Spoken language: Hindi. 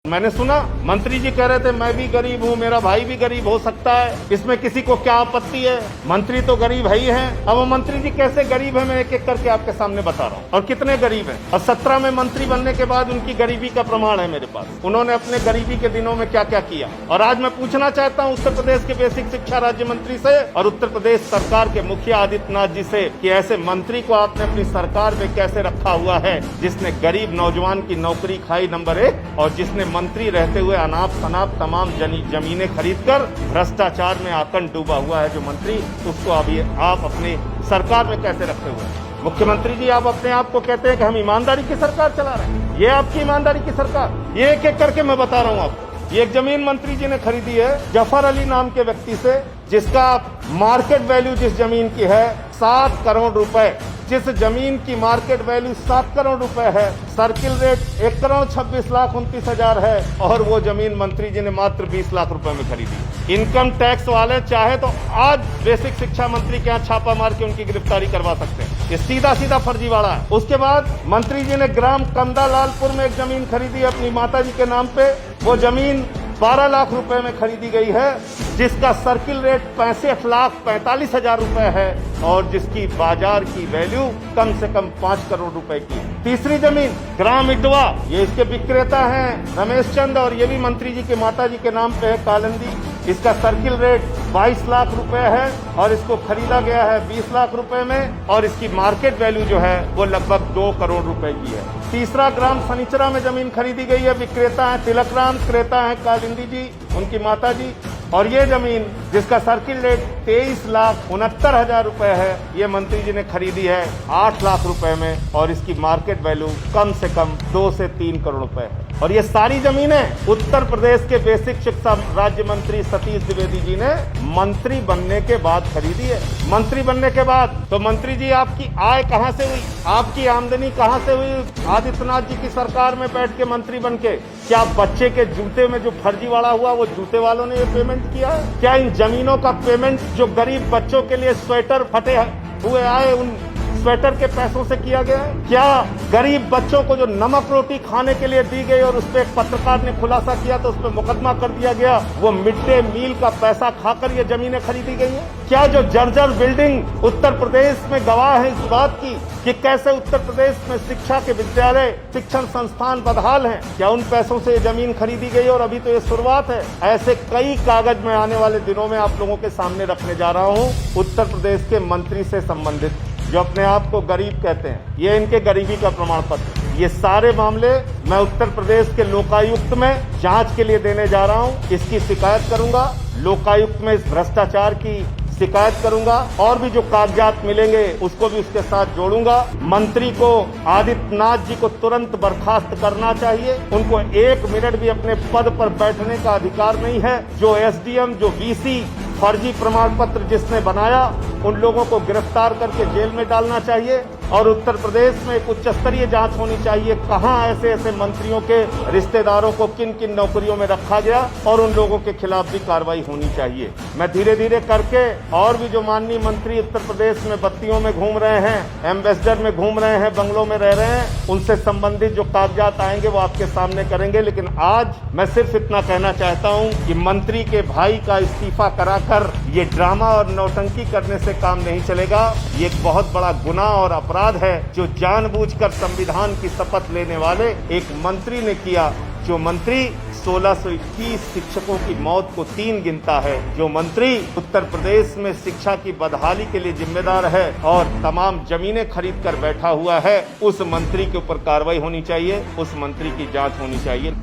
मैंने सुना मंत्री जी कह रहे थे मैं भी गरीब हूँ, मेरा भाई भी गरीब हो सकता है, इसमें किसी को क्या आपत्ति है। मंत्री तो गरीब है ही हैं। अब वो मंत्री जी कैसे गरीब है मैं एक एक करके आपके सामने बता रहा हूँ, और कितने गरीब हैं। और 17 में मंत्री बनने के बाद उनकी गरीबी का प्रमाण है मेरे पास। उन्होंने अपने गरीबी के दिनों में क्या क्या किया। और आज मैं पूछना चाहता हूँ उत्तर प्रदेश के बेसिक शिक्षा राज्य मंत्री से और उत्तर प्रदेश सरकार के मुखिया आदित्यनाथ जी से कि ऐसे मंत्री को आपने अपनी सरकार में कैसे रखा हुआ है जिसने गरीब नौजवान की नौकरी खाई, नंबर 1, और जिसने मंत्री रहते हुए अनाप शनाप तमाम जमीनें खरीदकर भ्रष्टाचार में आकंठ डूबा हुआ है जो मंत्री, उसको अभी आप अपनी सरकार में कैसे रखते हुए हैं। मुख्यमंत्री जी आप अपने आप को कहते हैं कि हम ईमानदारी की सरकार चला रहे हैं। ये आपकी ईमानदारी की सरकार, ये एक एक करके मैं बता रहा हूँ आपको। ये एक जमीन मंत्री जी ने खरीदी है जफर अली नाम के व्यक्ति से, जिसका मार्केट वैल्यू जिस जमीन की है 7 करोड़ रुपए। जिस जमीन की मार्केट वैल्यू 7 करोड़ रुपए है, सर्किल रेट 1,26,29,000 है, और वो जमीन मंत्री जी ने मात्र 20 लाख रुपए में खरीदी। इनकम टैक्स वाले चाहे तो आज बेसिक शिक्षा मंत्री के यहाँ छापा मार के उनकी गिरफ्तारी करवा सकते हैं। ये सीधा सीधा फर्जीवाड़ा है। उसके बाद मंत्री जी ने ग्राम कमदालालपुर में एक जमीन खरीदी अपनी माता जी के नाम पे। वो जमीन 12 लाख रुपए में खरीदी गई है, जिसका सर्किल रेट 65,45,000 रुपए है, और जिसकी बाजार की वैल्यू कम से कम 5 करोड़ रुपए की है। तीसरी जमीन ग्राम इटवा, ये इसके विक्रेता हैं रमेश चंद, और ये भी मंत्री जी के माता जी के नाम पे है कालंदी। इसका सर्किल रेट 22 लाख रुपए है, और इसको खरीदा गया है 20 लाख रुपए में, और इसकी मार्केट वैल्यू जो है वो लगभग 2 करोड़ रुपए की है। तीसरा ग्राम सनीचरा में जमीन खरीदी गई है, विक्रेता है तिलकराम, क्रेता है कालिंदी जी, उनकी माता जी, और ये जमीन जिसका सर्किल रेट 23,69,000 रुपए है, ये मंत्री जी ने खरीदी है 8 लाख रुपए में, और इसकी मार्केट वैल्यू कम से कम 2 से 3 करोड़ रुपए है। और ये सारी जमीनें उत्तर प्रदेश के बेसिक शिक्षा राज्य मंत्री सतीश द्विवेदी जी ने मंत्री बनने के बाद खरीदी है। मंत्री बनने के बाद तो मंत्री जी आपकी आय कहां से हुई, आपकी आमदनी कहां से हुई आदित्यनाथ जी की सरकार में बैठ के मंत्री बन के? क्या बच्चे के जूते में जो फर्जीवाड़ा हुआ वो जूते वालों ने ये पेमेंट किया है? क्या इन जमीनों का पेमेंट जो गरीब बच्चों के लिए स्वेटर फटे हुए आए उन स्वेटर के पैसों से किया गया है? क्या गरीब बच्चों को जो नमक रोटी खाने के लिए दी गई और उस पर एक पत्रकार ने खुलासा किया तो उस पर मुकदमा कर दिया गया, वो मिड डे मील का पैसा खाकर ये जमीनें खरीदी गई हैं? क्या जो जर्जर बिल्डिंग उत्तर प्रदेश में गवाह है इस बात की कि कैसे उत्तर प्रदेश में शिक्षा के विद्यालय शिक्षण संस्थान बदहाल हैं, क्या उन पैसों से ये जमीन खरीदी गई? और अभी तो ये शुरुआत है। ऐसे कई कागज मैं आने वाले दिनों में आप लोगों के सामने रखने जा रहा हूँ उत्तर प्रदेश के मंत्री से संबंधित, जो अपने आप को गरीब कहते हैं। ये इनके गरीबी का प्रमाण पत्र। ये सारे मामले मैं उत्तर प्रदेश के लोकायुक्त में जांच के लिए देने जा रहा हूं। इसकी शिकायत करूंगा, लोकायुक्त में इस भ्रष्टाचार की शिकायत करूंगा, और भी जो कागजात मिलेंगे उसको भी उसके साथ जोड़ूंगा। मंत्री को आदित्यनाथ जी को तुरंत बर्खास्त करना चाहिए। उनको 1 मिनट भी अपने पद पर बैठने का अधिकार नहीं है। जो एसडीएम, जो वीसी फर्जी प्रमाण पत्र जिसने बनाया, उन लोगों को गिरफ्तार करके जेल में डालना चाहिए, और उत्तर प्रदेश में एक उच्च स्तरीय जांच होनी चाहिए कहां ऐसे ऐसे मंत्रियों के रिश्तेदारों को किन किन नौकरियों में रखा गया, और उन लोगों के खिलाफ भी कार्रवाई होनी चाहिए। मैं धीरे धीरे करके और भी जो माननीय मंत्री उत्तर प्रदेश में बत्तियों में घूम रहे हैं, एम्बेसडर में घूम रहे हैं, बंगलों में रह रहे हैं, उनसे संबंधित जो कागजात आएंगे वो आपके सामने करेंगे। लेकिन आज मैं सिर्फ इतना कहना चाहता हूं कि मंत्री के भाई का इस्तीफा कराकर ये ड्रामा और नौटंकी करने से काम नहीं चलेगा। ये एक बहुत बड़ा गुनाह और अपराध है जो जानबूझकर संविधान की शपथ लेने वाले एक मंत्री ने किया। जो मंत्री 1621 शिक्षकों की मौत को 3 गिनता है, जो मंत्री उत्तर प्रदेश में शिक्षा की बदहाली के लिए जिम्मेदार है और तमाम जमीनें खरीद कर बैठा हुआ है, उस मंत्री के ऊपर कार्रवाई होनी चाहिए, उस मंत्री की जांच होनी चाहिए।